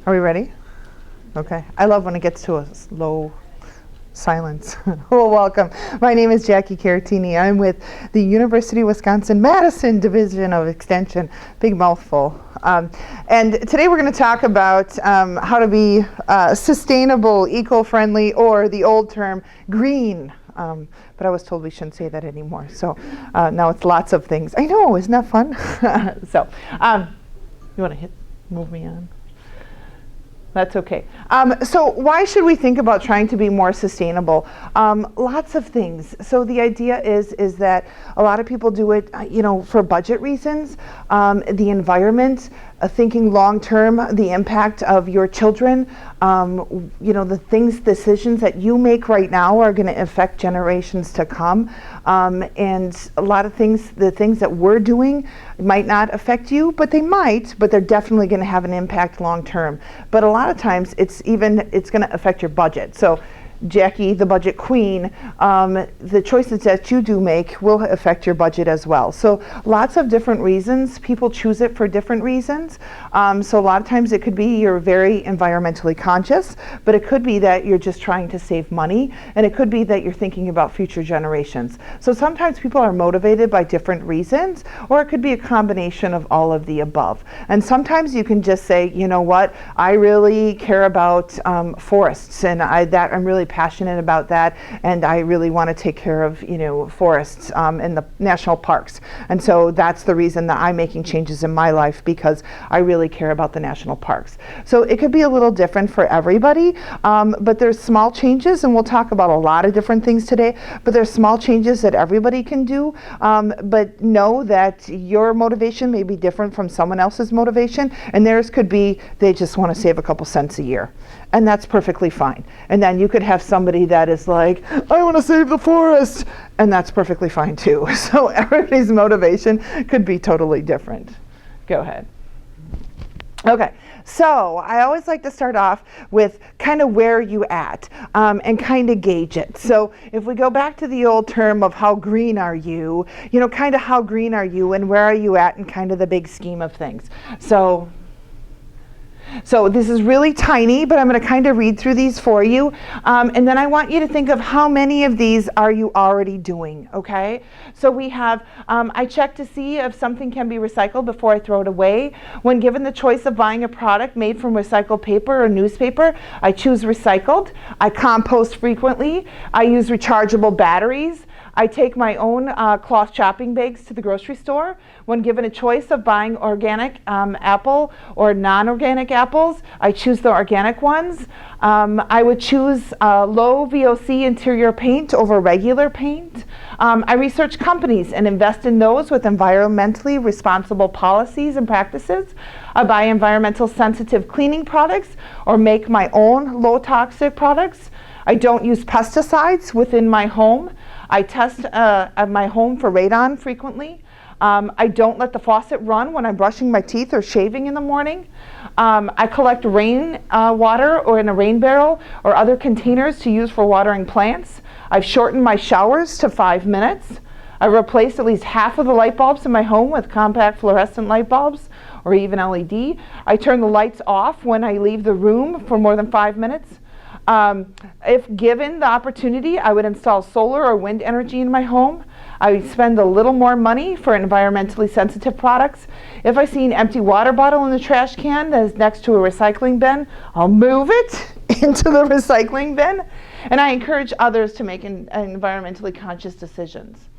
Are we ready? Okay. I love when it gets to a slow silence. Well, welcome. My name is Jackie Caratini. I'm with the University of Wisconsin-Madison Division of Extension. Big mouthful. And today we're going to talk about how to be sustainable, eco-friendly, or the old term, green. But I was told we shouldn't say that anymore. So now it's lots of things. I know, isn't that fun? So you want to move me on? That's okay. So why should we think about trying to be more sustainable? Lots of things. So the idea is that a lot of people do it, for budget reasons, the environment, thinking long term, the impact of your children, the decisions that you make right now are going to affect generations to come. And a lot of things, the things that we're doing might not affect you, but they might, but they're definitely going to have an impact long term. But a lot of times it's going to affect your budget. So Jackie, the budget queen, the choices that you do make will affect your budget as well. So lots of different reasons. People choose it for different reasons. So a lot of times it could be you're very environmentally conscious, but it could be that you're just trying to save money, and it could be that you're thinking about future generations. So sometimes people are motivated by different reasons, or it could be a combination of all of the above. And sometimes you can just say, you know what, I really care about forests, and I'm really passionate about that, and I really want to take care of forests and the national parks, and so that's the reason that I'm making changes in my life, because I really care about the national parks. So it could be a little different for everybody, but there's small changes, and we'll talk about a lot of different things today, but there's small changes that everybody can do, but know that your motivation may be different from someone else's motivation, and theirs could be they just want to save a couple cents a year. And that's perfectly fine. And then you could have somebody that is like, I want to save the forest, and that's perfectly fine too. So everybody's motivation could be totally different. Go ahead. Okay, so I always like to start off with kind of where you at and kind of gauge it. So if we go back to the old term of how green are you, kind of how green are you and where are you at in kind of the big scheme of things. So this is really tiny, but I'm going to kind of read through these for you. And then I want you to think of how many of these are you already doing, okay? So we have, I check to see if something can be recycled before I throw it away. When given the choice of buying a product made from recycled paper or newspaper, I choose recycled. I compost frequently. I use rechargeable batteries. I take my own cloth shopping bags to the grocery store. When given a choice of buying organic apple or non-organic apples, I choose the organic ones. I would choose low VOC interior paint over regular paint. I research companies and invest in those with environmentally responsible policies and practices. I buy environmental sensitive cleaning products or make my own low toxic products. I don't use pesticides within my home. I test at my home for radon frequently. I don't let the faucet run when I'm brushing my teeth or shaving in the morning. I collect rain water or in a rain barrel or other containers to use for watering plants. I've shortened my showers to 5 minutes. I've replaced at least half of the light bulbs in my home with compact fluorescent light bulbs or even LED. I turn the lights off when I leave the room for more than 5 minutes. If given the opportunity, I would install solar or wind energy in my home. I would spend a little more money for environmentally sensitive products. If I see an empty water bottle in the trash can that is next to a recycling bin, I'll move it into the recycling bin. And I encourage others to make environmentally conscious decisions.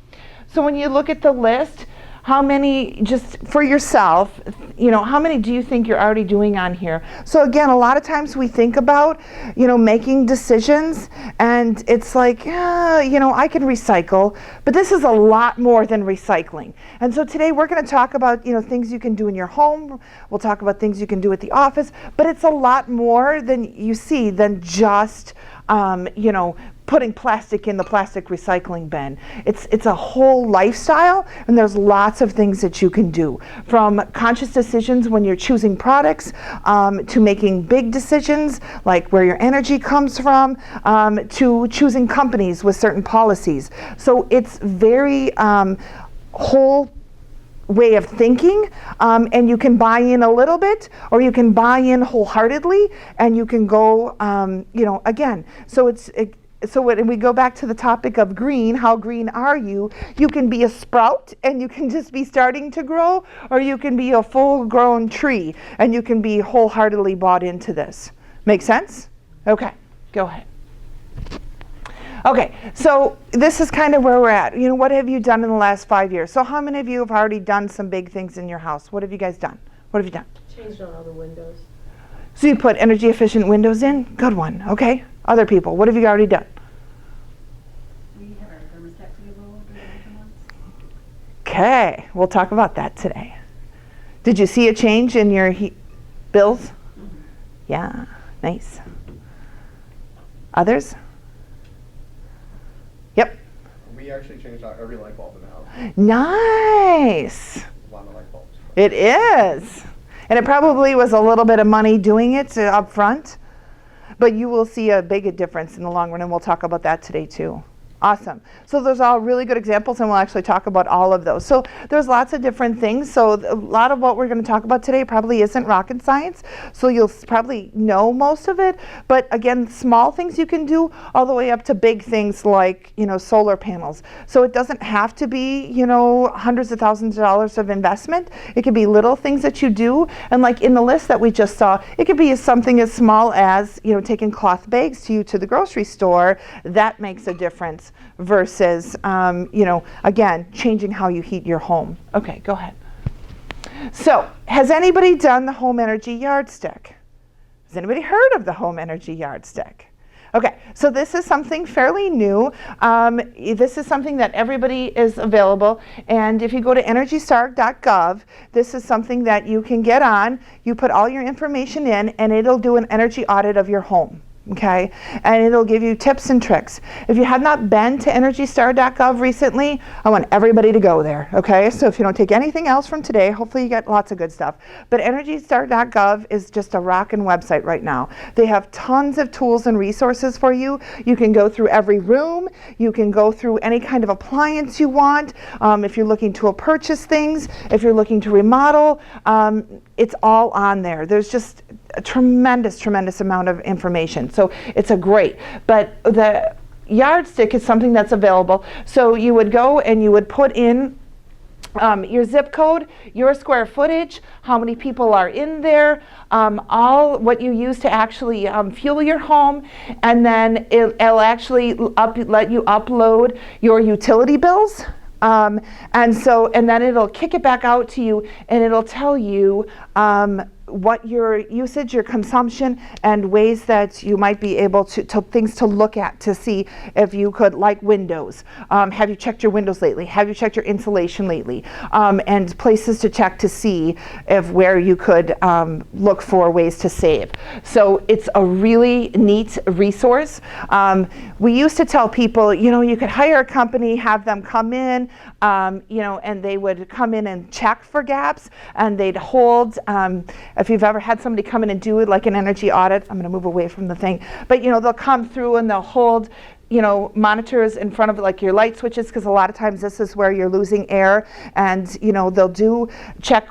So when you look at the list, how many, just for yourself, how many do you think you're already doing on here? So again, a lot of times we think about, making decisions, and it's like, I can recycle, but this is a lot more than recycling. And so today we're going to talk about, things you can do in your home. We'll talk about things you can do at the office, but it's a lot more than you see than just, putting plastic in the plastic recycling bin. It's a whole lifestyle, and there's lots of things that you can do, from conscious decisions when you're choosing products to making big decisions like where your energy comes from, to choosing companies with certain policies. So it's very whole way of thinking, and you can buy in a little bit, or you can buy in wholeheartedly, and you can go, again. So when we go back to the topic of green, how green are you? You can be a sprout and you can just be starting to grow, or you can be a full-grown tree and you can be wholeheartedly bought into this. Make sense? Okay, go ahead. Okay, so this is kind of where we're at. What have you done in the last 5 years? So how many of you have already done some big things in your house? What have you guys done? What have you done? Changed all the windows. So you put energy efficient windows in? Good one, okay. Other people, what have you already done? We had our thermostat to get lower during winter months. Okay, we'll talk about that today. Did you see a change in your bills? Mm-hmm. Yeah, nice. Others? Yep. We actually changed out every light bulb in the house. Nice. A lot of light bulbs. It is. And it probably was a little bit of money doing it up front, but you will see a big difference in the long run, and we'll talk about that today too. Awesome. So those are all really good examples, and we'll actually talk about all of those. So there's lots of different things. So a lot of what we're going to talk about today probably isn't rocket science. So you'll probably know most of it. But again, small things you can do all the way up to big things like, solar panels. So it doesn't have to be, hundreds of thousands of dollars of investment. It could be little things that you do. And like in the list that we just saw, it could be something as small as, taking cloth bags to the grocery store. That makes a difference. Versus, again, changing how you heat your home. Okay, go ahead. So, has anybody done the home energy yardstick? Has anybody heard of the home energy yardstick? Okay, so this is something fairly new. This is something that everybody is available. And if you go to EnergyStar.gov, this is something that you can get on. You put all your information in, and it'll do an energy audit of your home. Okay, and it'll give you tips and tricks. If you have not been to EnergyStar.gov recently, I want everybody to go there. Okay, so if you don't take anything else from today, hopefully you get lots of good stuff. But EnergyStar.gov is just a rockin' website right now. They have tons of tools and resources for you. You can go through every room. You can go through any kind of appliance you want. If you're looking to purchase things, if you're looking to remodel, it's all on there. There's just a tremendous amount of information. So it's a great, but the yardstick is something that's available. So you would go and you would put in your zip code, your square footage, how many people are in there, all what you use to actually fuel your home, and then it'll actually let you upload your utility bills. And then it'll kick it back out to you, and it'll tell you what your usage, your consumption, and ways that you might be able to things to look at to see if you could, like windows. Have you checked your windows lately? Have you checked your insulation lately? And places to check to see where you could look for ways to save. So it's a really neat resource. We used to tell people, you could hire a company, have them come in, and they would come in and check for gaps, and they'd hold, if you've ever had somebody come in and do it like an energy audit, I'm going to move away from the thing, but they'll come through and they'll hold monitors in front of like your light switches, because a lot of times this is where you're losing air, and they'll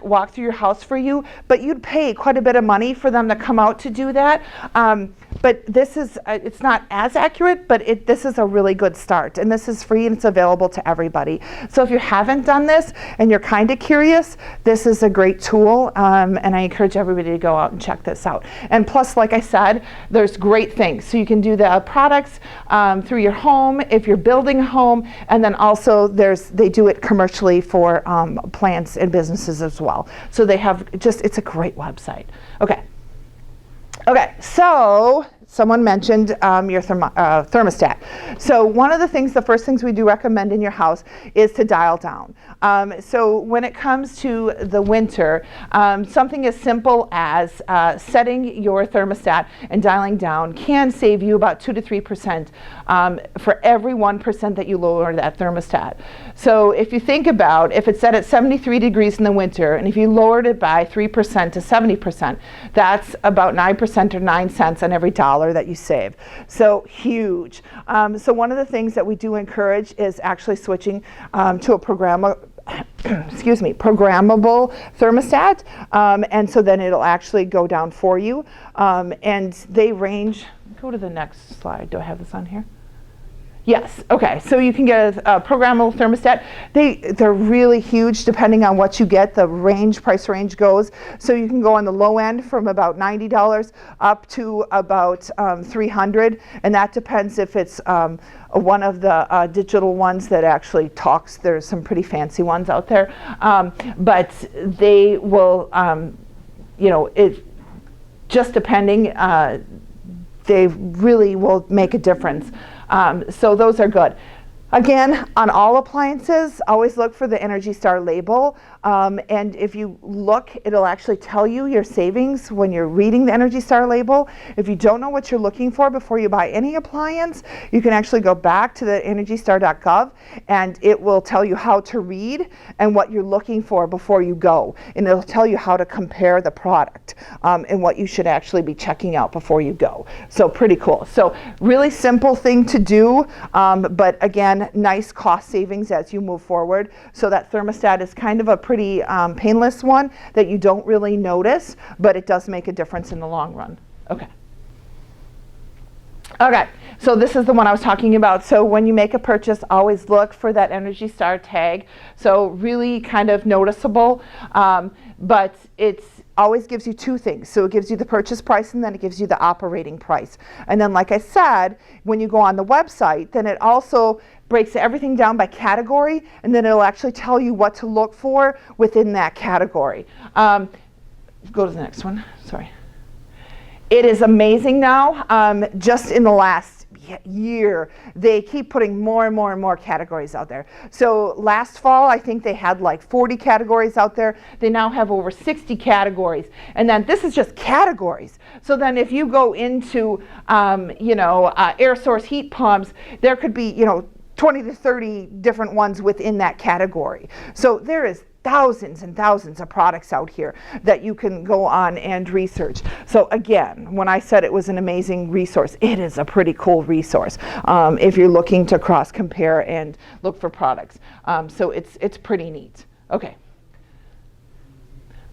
walk through your house for you, but you'd pay quite a bit of money for them to come out to do that. But this is, it's not as accurate, but this is a really good start, and this is free and it's available to everybody. So if you haven't done this and you're kind of curious, this is a great tool, and I encourage everybody to go out and check this out. And plus, like I said, there's great things. So you can do the products through your home if you're building a home, and then also they do it commercially for plants and businesses as well. So they have it's a great website. Okay, so someone mentioned your thermostat. So one of the first things we do recommend in your house is to dial down. So when it comes to the winter, something as simple as setting your thermostat and dialing down can save you about 2 to 3% for every 1% that you lower that thermostat. So if you think about, if it's set at 73 degrees in the winter, and if you lowered it by 3% to 70%, that's about 9% or 9 cents on every dollar that you save. So huge. So one of the things that we do encourage is actually switching to a excuse me, programmable thermostat, and so then it'll actually go down for you. And they range, go to the next slide. Do I have this on here? Yes, okay, so you can get a programmable thermostat. They're really huge depending on what you get. The price range goes. So you can go on the low end from about $90 up to about $300, and that depends if it's one of the digital ones that actually talks. There's some pretty fancy ones out there, but they will, it just depending, they really will make a difference. So those are good. Again, on all appliances, always look for the Energy Star label. And if you look, it'll actually tell you your savings when you're reading the Energy Star label. If you don't know what you're looking for before you buy any appliance, you can actually go back to the energystar.gov and it will tell you how to read and what you're looking for before you go. And it'll tell you how to compare the product and what you should actually be checking out before you go. So pretty cool. So really simple thing to do, but again, nice cost savings as you move forward. So that thermostat is kind of a pretty painless one that you don't really notice, but it does make a difference in the long run. Okay. Okay, so this is the one I was talking about. So when you make a purchase, always look for that Energy Star tag. So really kind of noticeable, but it's always gives you two things. So it gives you the purchase price and then it gives you the operating price. And then like I said, when you go on the website, then it also breaks everything down by category, and then it'll actually tell you what to look for within that category. Go to the next one, sorry. It is amazing now, just in the last year, they keep putting more and more and more categories out there. So last fall, I think they had like 40 categories out there. They now have over 60 categories. And then this is just categories. So then if you go into, air source heat pumps, there could be, 20 to 30 different ones within that category. So there is thousands and thousands of products out here that you can go on and research. So again, when I said it was an amazing resource, it is a pretty cool resource if you're looking to cross compare and look for products. So it's pretty neat. Okay.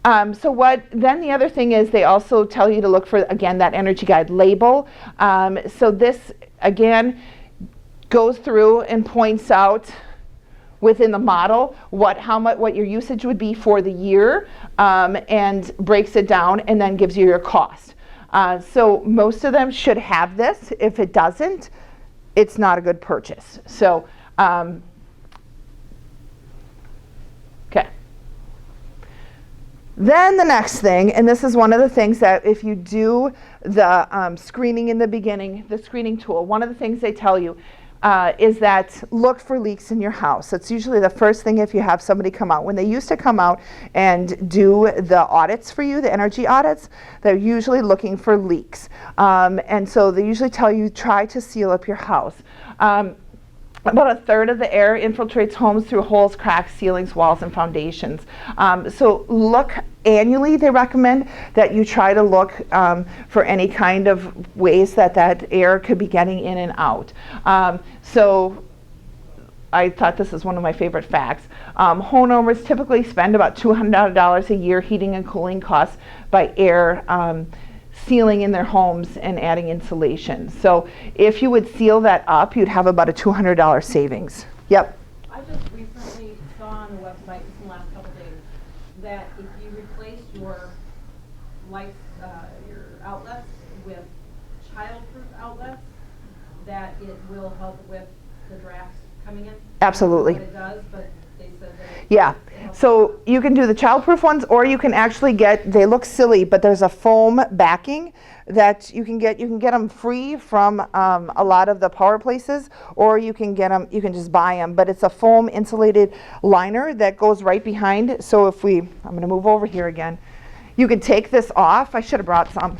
So then the other thing is they also tell you to look for, again, that Energy Guide label. So this, again, goes through and points out within the model what your usage would be for the year, and breaks it down and then gives you your cost. So most of them should have this. If it doesn't, it's not a good purchase. So okay. Then the next thing, and this is one of the things that if you do the screening in the beginning, the screening tool, one of the things they tell you is that look for leaks in your house. It's usually the first thing if you have somebody come out. When they used to come out and do the audits for you, the energy audits, they're usually looking for leaks. And so they usually tell you try to seal up your house. About a third of the air infiltrates homes through holes, cracks, ceilings, walls, and foundations. So look annually, they recommend that you try to look for any kind of ways that air could be getting in and out. So I thought this is one of my favorite facts. Homeowners typically spend about $200 a year heating and cooling costs by air sealing in their homes and adding insulation. So if you would seal that up, you'd have about a $200 savings. Yep. I just recently saw on the website in the last couple days that if you replace your your outlets with childproof outlets, that it will help with the drafts coming in. Absolutely. What it does, but they said that yeah. So you can do the childproof ones, or you can actually get, they look silly, but there's a foam backing that you can get. You can get them free from a lot of the power places, or you can get them, you can just buy them, but it's a foam insulated liner that goes right behind. So if I'm going to move over here again. You can take this off. I should have brought some.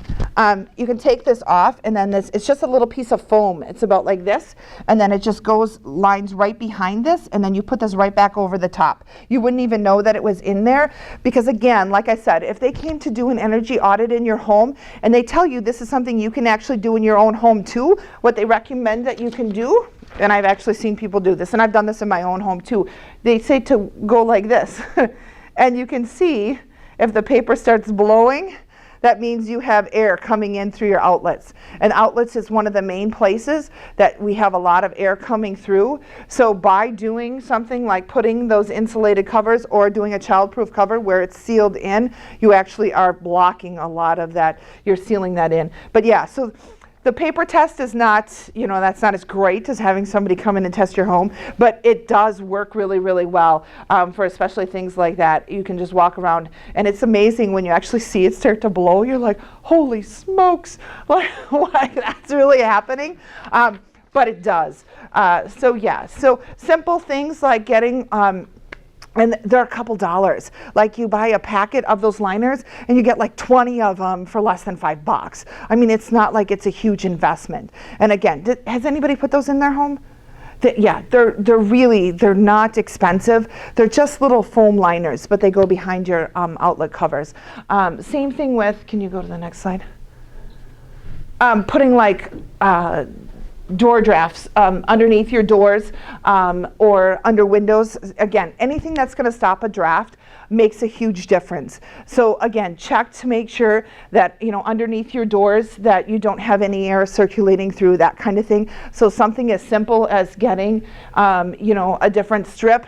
You can take this off, and then it's just a little piece of foam. It's about like this, and then it just lines right behind this, and then you put this right back over the top. You wouldn't even know that it was in there, because again, like I said, if they came to do an energy audit in your home, and they tell you this is something you can actually do in your own home too, what they recommend that you can do and I've actually seen people do this, and I've done this in my own home too. They say to go like this, and you can see if the paper starts blowing, that means you have air coming in through your outlets. And outlets is one of the main places that we have a lot of air coming through. So by doing something like putting those insulated covers or doing a childproof cover where it's sealed in, you actually are blocking a lot of that. You're sealing that in. But yeah, so the paper test is not, that's not as great as having somebody come in and test your home, but it does work really, really well for especially things like that. You can just walk around, and it's amazing when you actually see it start to blow. You're like, holy smokes, like that's really happening. But it does. So simple things like getting, and they're a couple dollars. Like you buy a packet of those liners and you get like 20 of them for less than $5. I mean, it's not like it's a huge investment. And again, has anybody put those in their home? They're not expensive. They're just little foam liners, but they go behind your outlet covers. Same thing with, can you go to the next slide? Putting like, door drafts underneath your doors or under windows. Again, anything that's going to stop a draft makes a huge difference. So again, check to make sure that underneath your doors that you don't have any air circulating through, that kind of thing. So something as simple as getting a different strip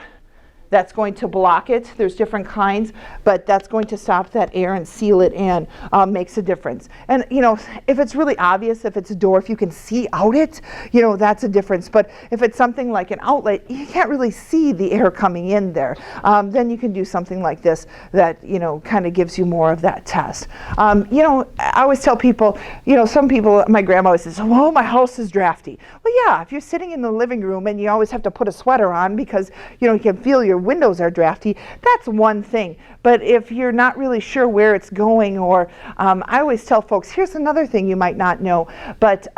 that's going to block it. There's different kinds, but that's going to stop that air and seal it in, makes a difference. And if it's really obvious, if it's a door, if you can see out it, that's a difference. But if it's something like an outlet, you can't really see the air coming in there. Then you can do something like this that, kind of gives you more of that test. I always tell people, some people, my grandma always says, oh, my house is drafty. Well, yeah, if you're sitting in the living room and you always have to put a sweater on because, you can feel your windows are drafty, that's one thing. But if you're not really sure where it's going, or I always tell folks, here's another thing you might not know, but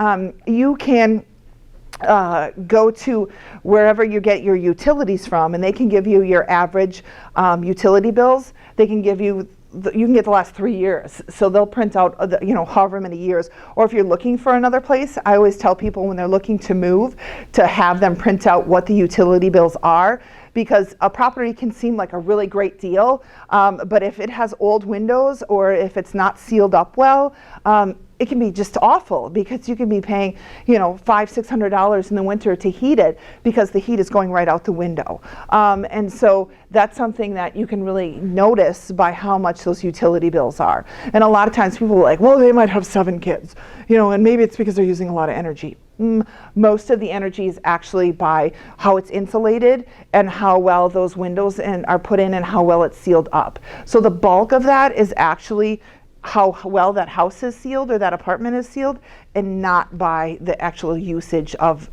you can go to wherever you get your utilities from, and they can give you your average utility bills. They can give you you can get the last 3 years. So they'll print out, however many years. Or if you're looking for another place, I always tell people when they're looking to move to have them print out what the utility bills are, because a property can seem like a really great deal, but if it has old windows or if it's not sealed up well, it can be just awful, because you can be paying, $500-600 in the winter to heat it because the heat is going right out the window. And so that's something that you can really notice by how much those utility bills are. And a lot of times people are like, well, they might have 7 kids, and maybe it's because they're using a lot of energy. Most of the energy is actually by how it's insulated and how well those windows are put in and how well it's sealed up. So the bulk of that is actually how well that house is sealed or that apartment is sealed, and not by the actual usage of,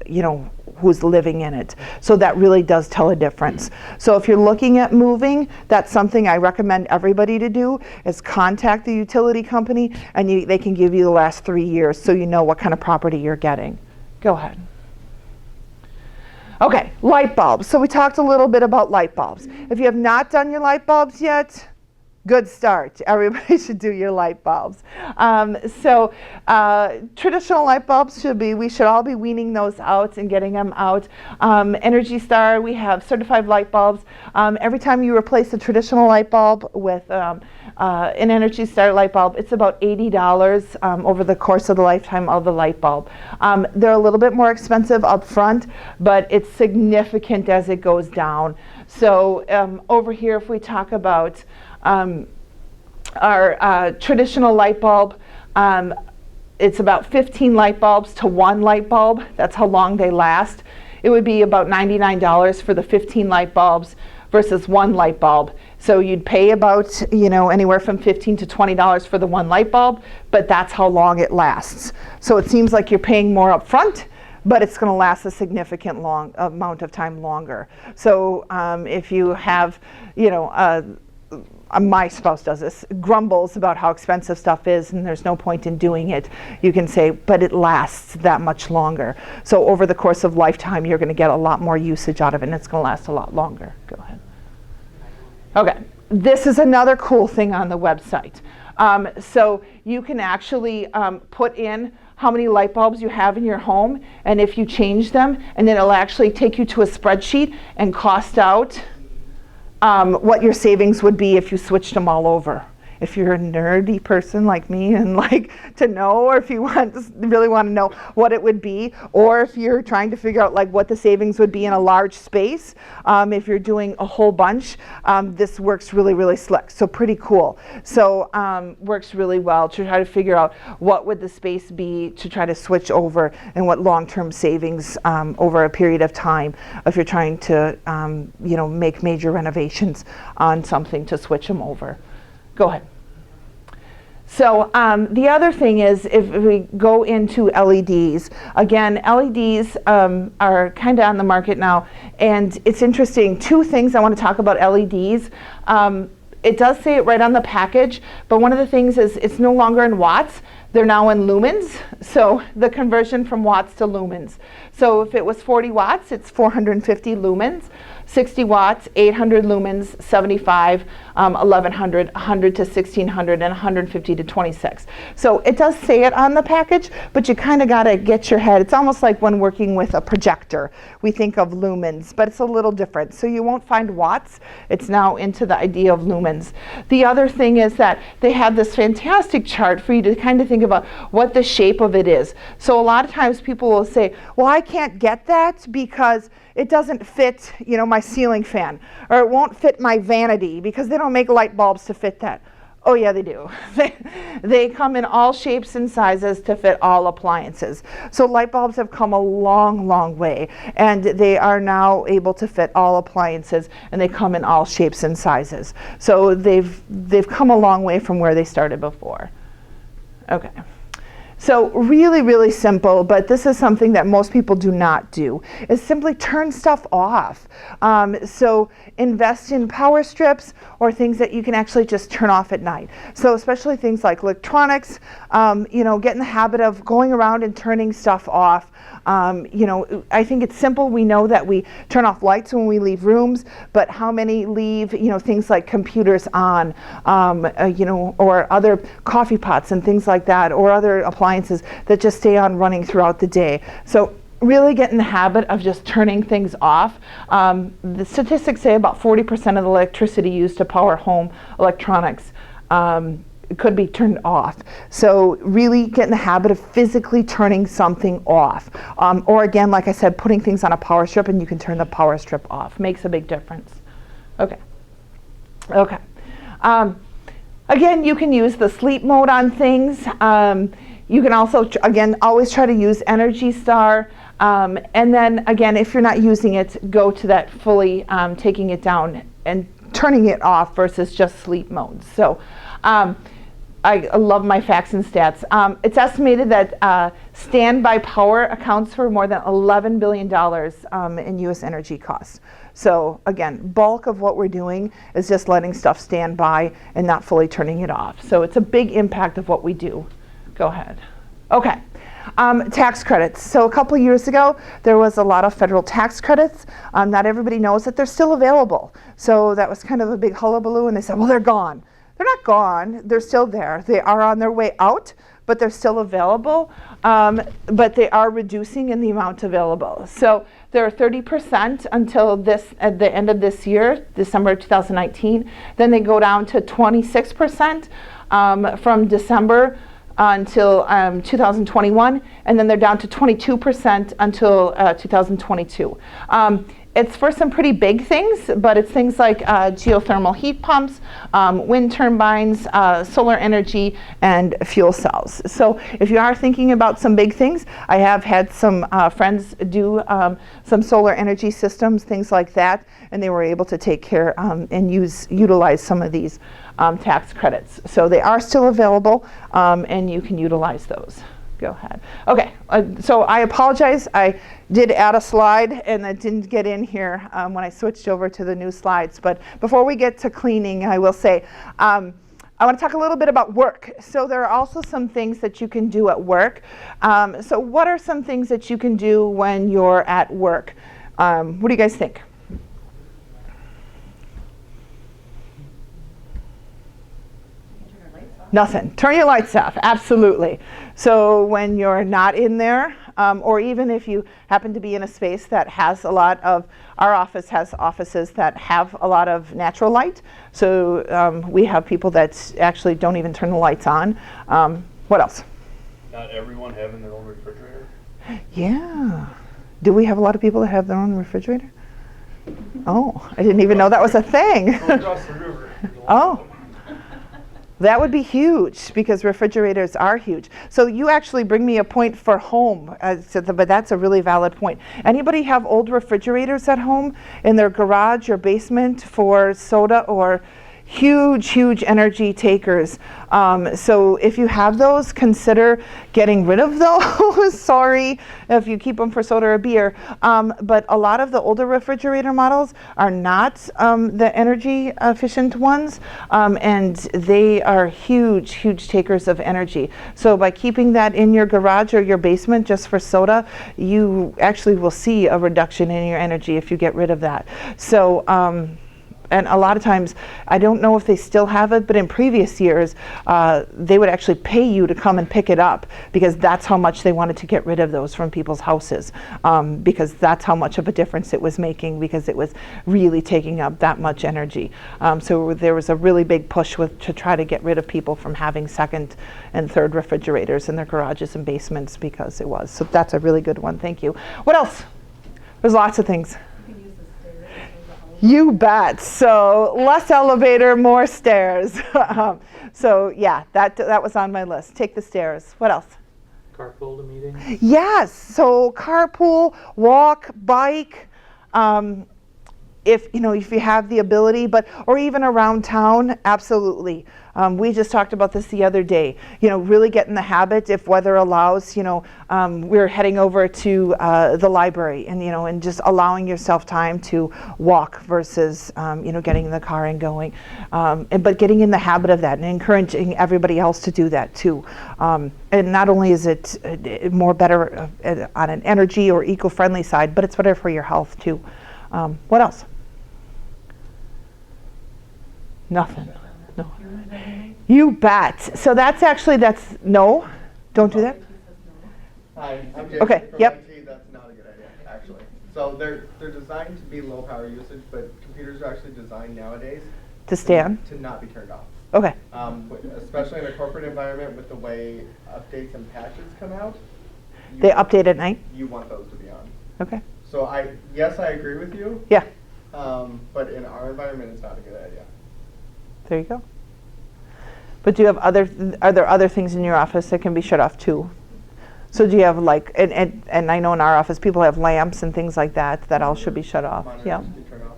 who's living in it. So that really does tell a difference. So if you're looking at moving, that's something I recommend everybody to do, is contact the utility company, and they can give you the last 3 years so you know what kind of property you're getting. Go ahead. Okay, light bulbs. So we talked a little bit about light bulbs. If you have not done your light bulbs yet, good start. Everybody should do your light bulbs. Traditional light bulbs we should all be weaning those out and getting them out. Energy Star, we have certified light bulbs. Every time you replace a traditional light bulb with an Energy Star light bulb, it's about $80 over the course of the lifetime of the light bulb. They're a little bit more expensive up front, but it's significant as it goes down. So over here, if we talk about our traditional light bulb, it's about 15 light bulbs to 1 light bulb. That's how long they last. It would be about $99 for the 15 light bulbs versus 1 light bulb. So you'd pay about, anywhere from $15 to $20 for the 1 light bulb, but that's how long it lasts. So it seems like you're paying more up front, but it's going to last a significant amount of time longer. So if you have, my spouse does this, grumbles about how expensive stuff is and there's no point in doing it, you can say, but it lasts that much longer. So over the course of lifetime, you're going to get a lot more usage out of it, and it's going to last a lot longer. Go ahead. Okay, this is another cool thing on the website. So you can actually put in how many light bulbs you have in your home, and if you change them, and then it'll actually take you to a spreadsheet and cost out what your savings would be if you switched them all over. If you're a nerdy person like me and like to know, or if you really want to know what it would be, or if you're trying to figure out like what the savings would be in a large space, if you're doing a whole bunch, this works really, really slick. So pretty cool. So works really well to try to figure out what would the space be to try to switch over, and what long-term savings over a period of time if you're trying to make major renovations on something to switch them over. Go ahead. So the other thing is, if we go into LEDs, again, LEDs are kind of on the market now, and it's interesting. Two things I want to talk about LEDs. It does say it right on the package, but one of the things is it's no longer in watts. They're now in lumens, so the conversion from watts to lumens. So if it was 40 watts, it's 450 lumens. 60 watts, 800 lumens, 75, 1100, 100 to 1600, and 150 to 26. So it does say it on the package, but you kind of got to get your head. It's almost like when working with a projector. We think of lumens, but it's a little different. So you won't find watts. It's now into the idea of lumens. The other thing is that they have this fantastic chart for you to kind of think about what the shape of it is. So a lot of times people will say, well, I can't get that because it doesn't fit, my ceiling fan, or it won't fit my vanity because they don't make light bulbs to fit that. Oh yeah, they do. They come in all shapes and sizes to fit all appliances. So light bulbs have come a long, long way, and they are now able to fit all appliances, and they come in all shapes and sizes. So they've come a long way from where they started before. Okay. So really, really simple, but this is something that most people do not do, is simply turn stuff off. So invest in power strips or things that you can actually just turn off at night. So especially things like electronics, get in the habit of going around and turning stuff off. I think it's simple. We know that we turn off lights when we leave rooms, but how many leave, things like computers on, or other coffee pots and things like that, or other appliances that just stay on running throughout the day. So really get in the habit of just turning things off. The statistics say about 40% of the electricity used to power home electronics could be turned off. So really get in the habit of physically turning something off. Or again, like I said, putting things on a power strip, and you can turn the power strip off. Makes a big difference. Okay. Again, you can use the sleep mode on things. You can also, again, always try to use Energy Star. And then again, if you're not using it, go to that fully taking it down and turning it off versus just sleep mode. So I love my facts and stats. It's estimated that standby power accounts for more than $11 billion in U.S. energy costs. So again, bulk of what we're doing is just letting stuff stand by and not fully turning it off. So it's a big impact of what we do. Go ahead. Okay. Tax credits. So a couple years ago, there was a lot of federal tax credits. Not everybody knows that they're still available. So that was kind of a big hullabaloo, and they said, well, they're gone. They're not gone. They're still there. They are on their way out, but they're still available. But they are reducing in the amount available. So they're 30% until at the end of this year, December 2019. Then they go down to 26% from December until 2021, and then they're down to 22% until 2022. It's for some pretty big things, but it's things like geothermal heat pumps, wind turbines, solar energy, and fuel cells. So if you are thinking about some big things, I have had some friends do some solar energy systems, things like that, and they were able to take care and utilize some of these tax credits. So they are still available, and you can utilize those. Go ahead. Okay, so I apologize. I did add a slide and it didn't get in here when I switched over to the new slides. But before we get to cleaning, I will say, I want to talk a little bit about work. So there are also some things that you can do at work. So what are some things that you can do when you're at work? What do you guys think? Nothing. Turn your lights off, absolutely. So when you're not in there, or even if you happen to be in a space that has a lot of, our office has offices that have a lot of natural light. So we have people that actually don't even turn the lights on. What else? Not everyone having their own refrigerator. Yeah. Do we have a lot of people that have their own refrigerator? Oh, I didn't even know that was a thing. Go across the river. Oh. That would be huge because refrigerators are huge. So you actually bring me a point for home, but that's a really valid point. Anybody have old refrigerators at home in their garage or basement for soda or huge energy takers? So if you have those, consider getting rid of those. Sorry if you keep them for soda or beer. But a lot of the older refrigerator models are not the energy efficient ones, and they are huge takers of energy. So by keeping that in your garage or your basement just for soda, you actually will see a reduction in your energy if you get rid of that. So and a lot of times, I don't know if they still have it, but in previous years, they would actually pay you to come and pick it up because that's how much they wanted to get rid of those from people's houses, because that's how much of a difference it was making, because it was really taking up that much energy. So there was a really big push to try to get rid of people from having second and third refrigerators in their garages and basements because it was. So that's a really good one. Thank you. What else? There's lots of things. You bet. So less elevator, more stairs. So yeah, that was on my list. Take the stairs. What else? Carpool to meetings? Yes. So carpool, walk, bike. If you have the ability, or even around town, absolutely. We just talked about this the other day. Really get in the habit, if weather allows. We're heading over to the library, and just allowing yourself time to walk versus getting in the car and going. But getting in the habit of that and encouraging everybody else to do that too. And not only is it more better on an energy or eco-friendly side, but it's better for your health too. What else? Nothing. No. You bet. So that's no. Don't do that. Hi, I'm Jay. Okay, From yep. IT, that's not a good idea, actually. So they're designed to be low power usage, but computers are actually designed nowadays To stand. to not be turned off. Okay. Especially in a corporate environment with the way updates and patches come out. They update at night. You want those to be on. Okay. So yes, I agree with you. Yeah. But in our environment, it's not a good idea. There you go. But do you have are there other things in your office that can be shut off too? So do you have and I know in our office people have lamps and things like that all should be shut off. Monitors Yeah. can turn off.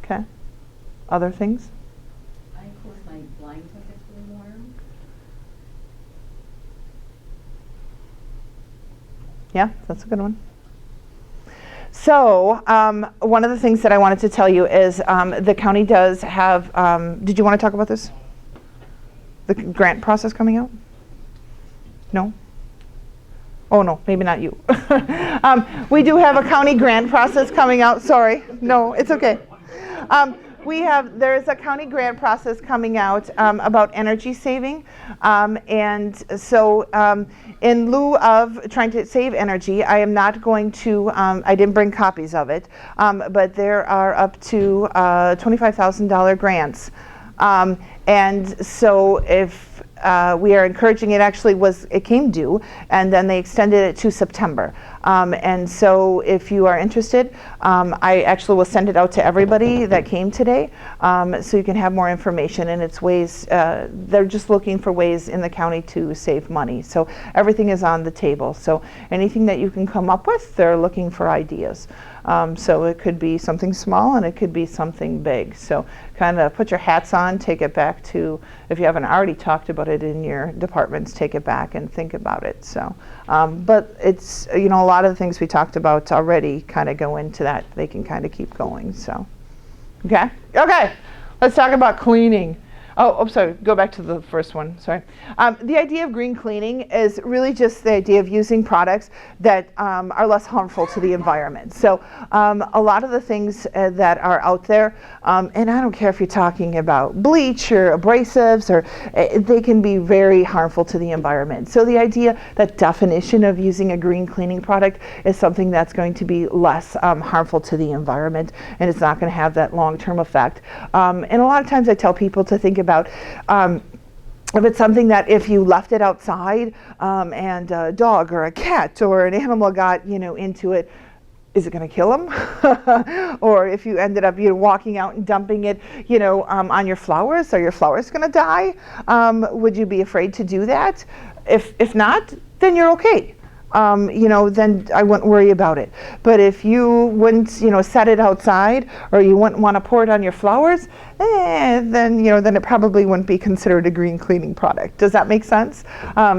Okay. Other things? I close my blinds when it gets really warm. Yeah, that's a good one. So one of the things that I wanted to tell you is the county does have, did you want to talk about this? The grant process coming out? No? Oh no, maybe not you. We do have a county grant process coming out. Sorry. No, it's okay. There's a county grant process coming out about energy saving. And so in lieu of trying to save energy, I am not going to, I didn't bring copies of it, but there are up to $25,000 grants. And so if we are encouraging, it came due, and then they extended it to September. And so if you are interested, I actually will send it out to everybody that came today, so you can have more information. And it's ways, they're just looking for ways in the county to save money. So everything is on the table. So anything that you can come up with, they're looking for ideas. So it could be something small and it could be something big. So kind of put your hats on, take it back to, if you haven't already talked about it in your departments, take it back and think about it. So, but it's, a lot of the things we talked about already kind of go into that. They can kind of keep going, so. Okay, let's talk about cleaning. Oh, sorry. Go back to the first one. Sorry. The idea of green cleaning is really just the idea of using products that are less harmful to the environment. So a lot of the things that are out there, and I don't care if you're talking about bleach or abrasives, or they can be very harmful to the environment. So the idea, that definition of using a green cleaning product is something that's going to be less harmful to the environment, and it's not going to have that long-term effect. And a lot of times I tell people to think about if it's something that if you left it outside and a dog or a cat or an animal got into it, is it going to kill them? Or if you ended up walking out and dumping it on your flowers, are your flowers going to die? Would you be afraid to do that? If not, then you're okay. Then I wouldn't worry about it. But if you wouldn't, set it outside, or you wouldn't want to pour it on your flowers, then it probably wouldn't be considered a green cleaning product. Does that make sense?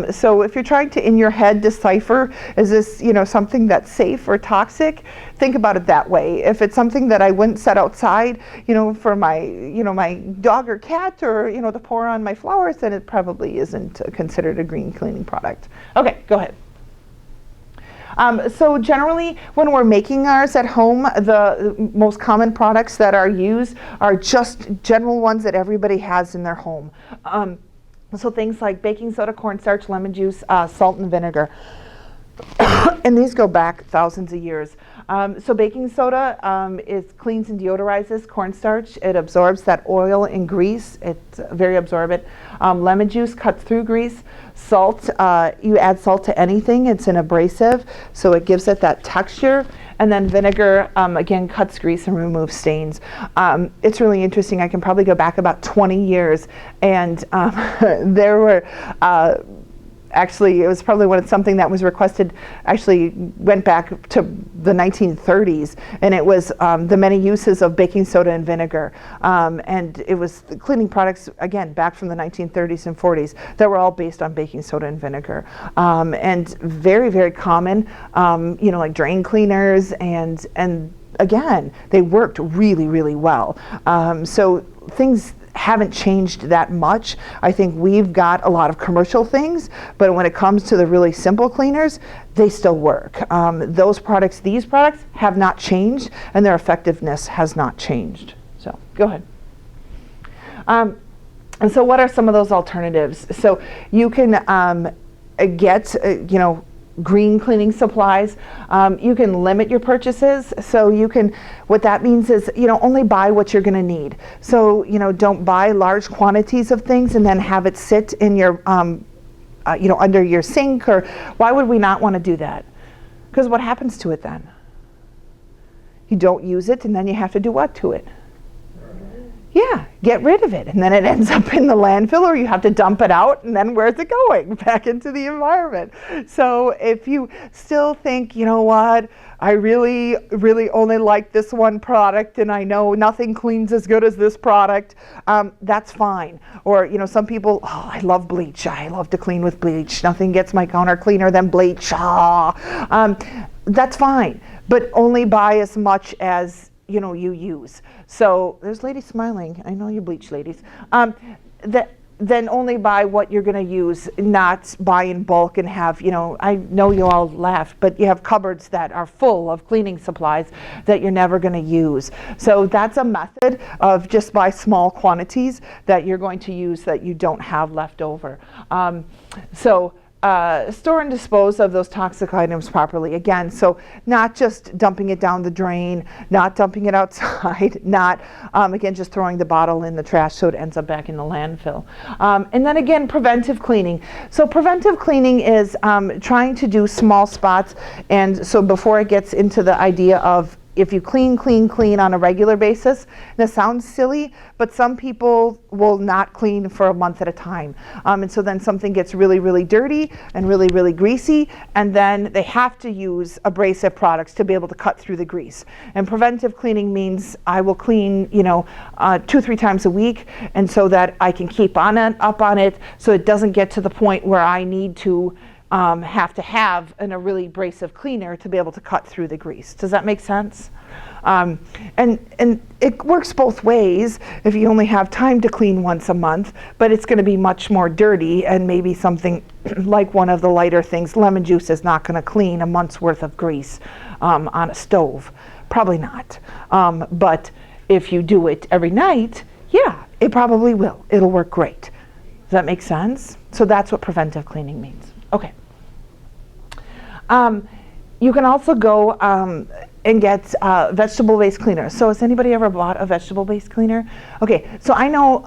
So if you're trying to, in your head, decipher, is this, something that's safe or toxic? Think about it that way. If it's something that I wouldn't set outside, for my, my dog or cat, or, to pour on my flowers, then it probably isn't considered a green cleaning product. Okay, go ahead. So generally, when we're making ours at home, the most common products that are used are just general ones that everybody has in their home. So things like baking soda, cornstarch, lemon juice, salt, and vinegar. And these go back thousands of years. So baking soda cleans and deodorizes cornstarch. It absorbs that oil and grease. It's very absorbent. Lemon juice cuts through grease. Salt, you add salt to anything, it's an abrasive, so it gives it that texture. And then vinegar, again, cuts grease and removes stains. It's really interesting. I can probably go back about 20 years, and there were actually, it was probably something that was requested, actually went back to the 1930s, and it was the many uses of baking soda and vinegar. And it was cleaning products, again, back from the 1930s and 40s, that were all based on baking soda and vinegar. And very, very common, like drain cleaners, and again, they worked really, really well. So things haven't changed that much. I think we've got a lot of commercial things, but when it comes to the really simple cleaners, they still work. These products have not changed, and their effectiveness has not changed. So go ahead. And so what are some of those alternatives? So you can get, green cleaning supplies. You can limit your purchases. So what that means is, only buy what you're going to need. So, don't buy large quantities of things and then have it sit in your, under your sink. Or why would we not want to do that? Because what happens to it then? You don't use it, and then you have to do what to it? Yeah, get rid of it, and then it ends up in the landfill, or you have to dump it out, and then where's it going? Back into the environment. So if you still think, what, I really, really only like this one product, and I know nothing cleans as good as this product, that's fine. Or, some people, I love bleach. I love to clean with bleach. Nothing gets my counter cleaner than bleach. That's fine, but only buy as much as you use. So there's ladies smiling. I know you bleach ladies. Then only buy what you're going to use, not buy in bulk and have, I know you all laugh, but you have cupboards that are full of cleaning supplies that you're never going to use. So that's a method of just buy small quantities that you're going to use that you don't have left over. Store and dispose of those toxic items properly. Again, so not just dumping it down the drain, not dumping it outside, not, again, just throwing the bottle in the trash so it ends up back in the landfill. And then again, preventive cleaning. So preventive cleaning is trying to do small spots, and so before it gets into the idea of if you clean on a regular basis, that sounds silly, but some people will not clean for a month at a time. And so then something gets really, really dirty and really, really greasy, and then they have to use abrasive products to be able to cut through the grease. And preventive cleaning means I will clean, 2-3 times a week, and so that I can keep up on it, so it doesn't get to the point where I need to have to have a really abrasive cleaner to be able to cut through the grease. Does that make sense? And it works both ways if you only have time to clean once a month, but it's going to be much more dirty, and maybe something like one of the lighter things, lemon juice is not going to clean a month's worth of grease on a stove. Probably not. But if you do it every night, yeah, it probably will. It'll work great. Does that make sense? So that's what preventive cleaning means. Okay. You can also go and get vegetable-based cleaners. So has anybody ever bought a vegetable-based cleaner? Okay, so I know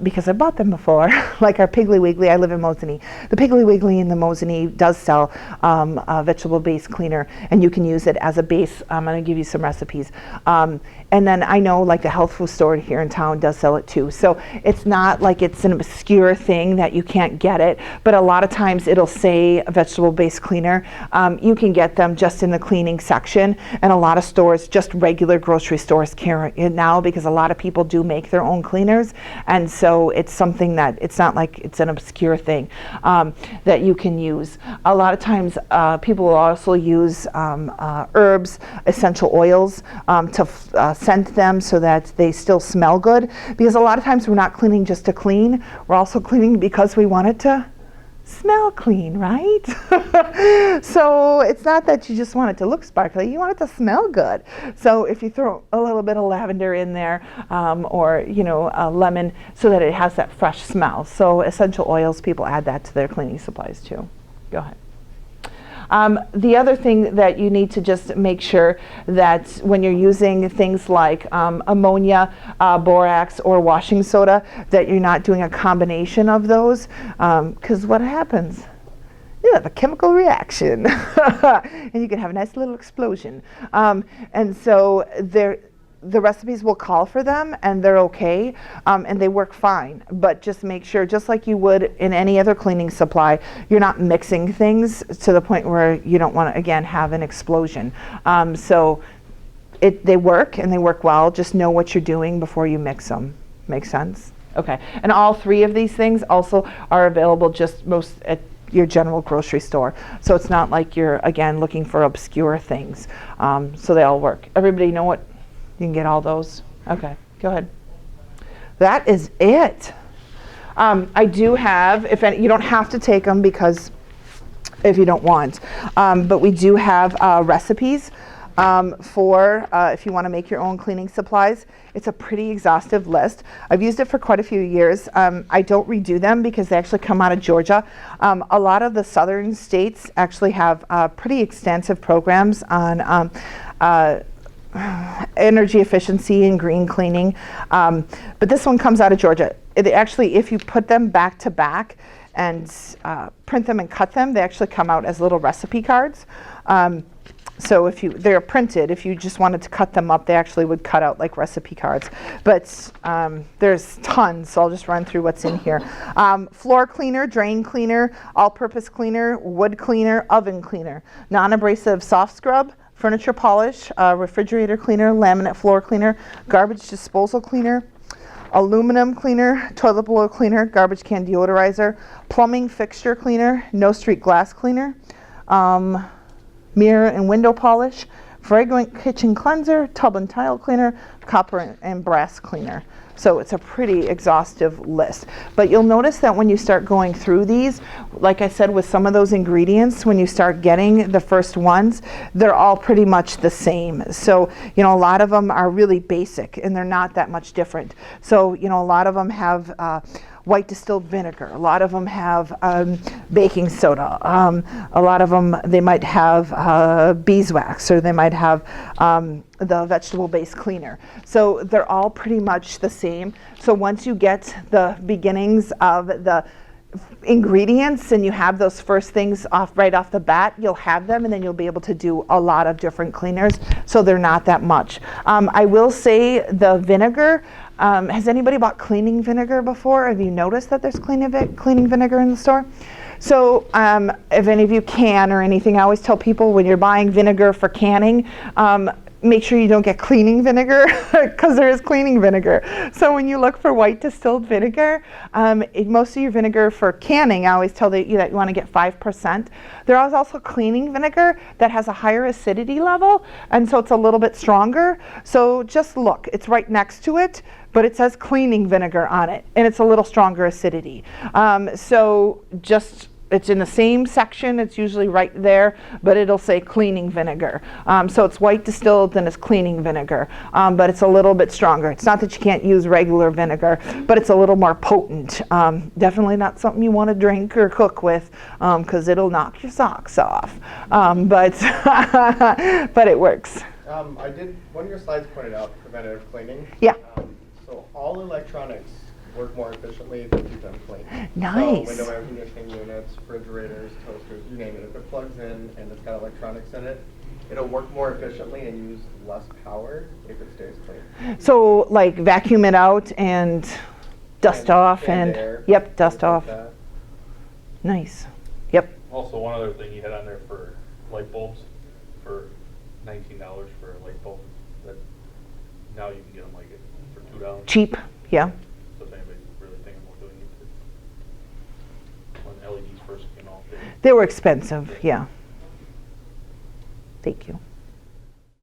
because I bought them before, like our Piggly Wiggly. I live in Mosinee. The Piggly Wiggly in the Mosinee does sell a vegetable-based cleaner, and you can use it as a base. I'm going to give you some recipes. And then I know like the health food store here in town does sell it too. So it's not like it's an obscure thing that you can't get it, but a lot of times it'll say vegetable-based cleaner. You can get them just in the cleaning section, and a lot of stores, just regular grocery stores, carry it now because a lot of people do make their own cleaners, and so it's something that it's not like it's an obscure thing that you can use. A lot of times people will also use herbs, essential oils to scent them so that they still smell good, because a lot of times we're not cleaning just to clean, we're also cleaning because we want it to smell clean, right? So it's not that you just want it to look sparkly, you want it to smell good. So if you throw a little bit of lavender in there or a lemon, so that it has that fresh smell. So essential oils, people add that to their cleaning supplies too. Go ahead. The other thing that you need to just make sure that when you're using things like ammonia, borax, or washing soda, that you're not doing a combination of those, because what happens? You have a chemical reaction, and you can have a nice little explosion. And so the recipes will call for them, and they're okay, and they work fine. But just make sure, just like you would in any other cleaning supply, you're not mixing things to the point where you don't want to, again, have an explosion. So they work, and they work well. Just know what you're doing before you mix them. Make sense? Okay. And all three of these things also are available just at your general grocery store. So it's not like you're, again, looking for obscure things. So they all work. Everybody know what? You can get all those? Okay, go ahead. That is it. I do have, you don't have to take them because if you don't want, but we do have recipes for if you want to make your own cleaning supplies. It's a pretty exhaustive list. I've used it for quite a few years. I don't redo them because they actually come out of Georgia. A lot of the southern states actually have pretty extensive programs on energy efficiency and green cleaning, but this one comes out of Georgia. It actually, if you put them back to back and print them and cut them, they actually come out as little recipe cards. So they're printed. If you just wanted to cut them up, they actually would cut out like recipe cards. But there's tons, so I'll just run through what's in here. Floor cleaner, drain cleaner, all-purpose cleaner, wood cleaner, oven cleaner, non-abrasive soft scrub, furniture polish, refrigerator cleaner, laminate floor cleaner, garbage disposal cleaner, aluminum cleaner, toilet bowl cleaner, garbage can deodorizer, plumbing fixture cleaner, no street glass cleaner, mirror and window polish, fragrant kitchen cleanser, tub and tile cleaner, copper and brass cleaner. So it's a pretty exhaustive list. But you'll notice that when you start going through these, like I said, with some of those ingredients, when you start getting the first ones, they're all pretty much the same. So, a lot of them are really basic and they're not that much different. So, a lot of them have white distilled vinegar. A lot of them have baking soda. A lot of them, they might have beeswax, or they might have the vegetable-based cleaner. So they're all pretty much the same. So once you get the beginnings of the ingredients and you have those first things right off the bat, you'll have them, and then you'll be able to do a lot of different cleaners. So they're not that much. I will say the vinegar, has anybody bought cleaning vinegar before? Have you noticed that there's cleaning vinegar in the store? So if any of you can or anything, I always tell people when you're buying vinegar for canning, make sure you don't get cleaning vinegar because there is cleaning vinegar. So when you look for white distilled vinegar, most of your vinegar for canning, I always tell you that you want to get 5%. There is also cleaning vinegar that has a higher acidity level, and so it's a little bit stronger. So just look, it's right next to it, but it says cleaning vinegar on it, and it's a little stronger acidity. So just it's in the same section, it's usually right there, but it'll say cleaning vinegar. So it's white distilled and it's cleaning vinegar, but it's a little bit stronger. It's not that you can't use regular vinegar, but it's a little more potent. Definitely not something you want to drink or cook with, because it'll knock your socks off. But it works. One of your slides pointed out preventative cleaning. Yeah. So all electronics work more efficiently if you keep them clean. Nice. So window air conditioning units, refrigerators, toasters, you name it. If it plugs in and it's got electronics in it, it'll work more efficiently and use less power if it stays clean. So like vacuum it out and dust off and air, yep, dust things like off. that. Nice. Yep. Also, one other thing you had on there for light bulbs, for $19 for a light bulb, that now you can get them like for $2. Cheap. Yeah. So if anybody's really thinking about doing it, when LEDs first came out, They were expensive. Yeah. Thank you.